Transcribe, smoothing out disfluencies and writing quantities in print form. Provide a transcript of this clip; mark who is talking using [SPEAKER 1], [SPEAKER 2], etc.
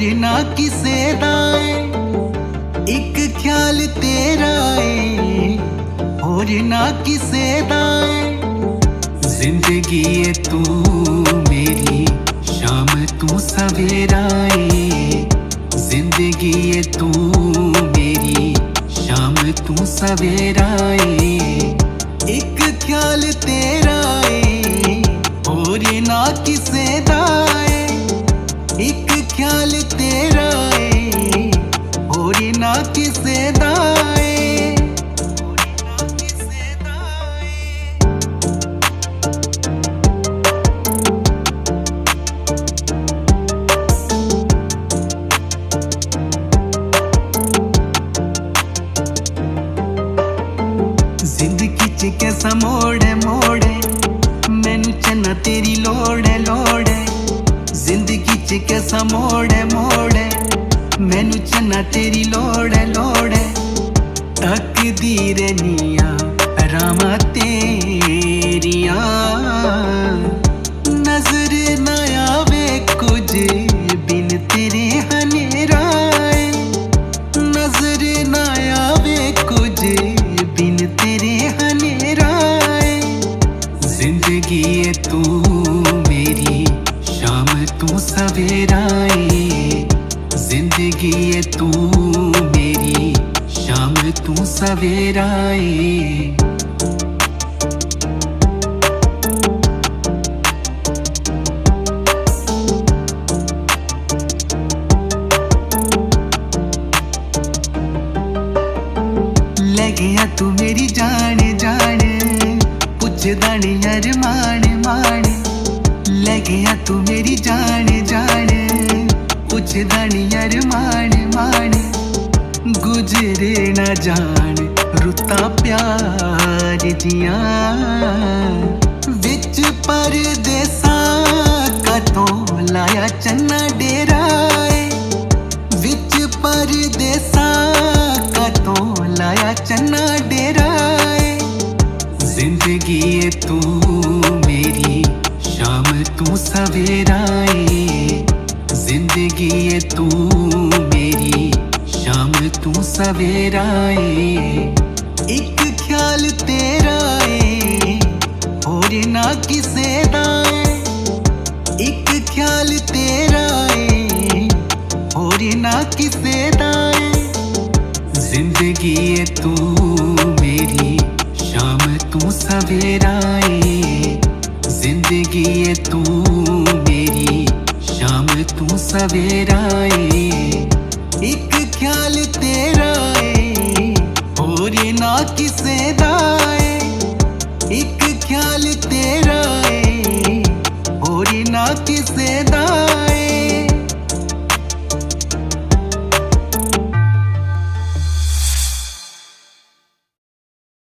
[SPEAKER 1] होर ना किसे दा ऐ, इक ख्याल तेरा ऐ होर ना किसे दा ऐ। जिंदगी ऐ तू मेरी शाम तू सवेरा ऐ, जिंदगी ऐ तू मेरी शाम तू सवेरा ऐ। एक ख्याल तेरा ऐ होर ना किसे दा ऐ, एक ख्याल तेरा ऐ होर ना किसे दा ऐ। जिंदगी च कैसा मोड़े मोड़े मैनू चन्ना तेरी लोड़े लोड़े, जिंदगी च कैसा मोड़े मोड़े मैनू चन्ना तेरी लोड़े लोड़े। तकदीर निया रामा तेरिया, नजर ना आवे कुछ बिन तेरे हनेरा ऐ, नजर ना आवे कुछ बिन तेरे हनेरा ऐ। जिंदगी ऐ तू मेरी शाम तू सवेरा ऐ, जिंदगी ऐ तू मेरी शाम तू सवेरा ऐ। ले गया तू मेरी जान जान पुछदा नी अरमान मान, ले गया तू मेरी जान जान पुछदा नी अरमान मान। गुजरे ना जान रुता प्यार दिया, विच परदेसा कतों लाया चन्ना डेरा ऐ, विच परदेसा कतों लाया चन्ना डेरा ऐ। जिंदगी ऐ तू मेरी शाम तू सवेरा ऐ, जिंदगी ऐ तू मेरी शाम तू सवेरा ऐ। एक ख्याल तेरा ऐ होर ना किसे दा ऐ, एक ख्याल तेरा ऐ होर ना किसे दा ऐ। जिंदगी ऐ तू मेरी शाम तू सवेरा ऐ, जिंदगी ऐ तू मेरी शाम तू सवेरा ऐ। एक ख्याल तेरा ऐ होर ना किसे दा ऐ, एक ख्याल तेरा ऐ होर ना किसे दा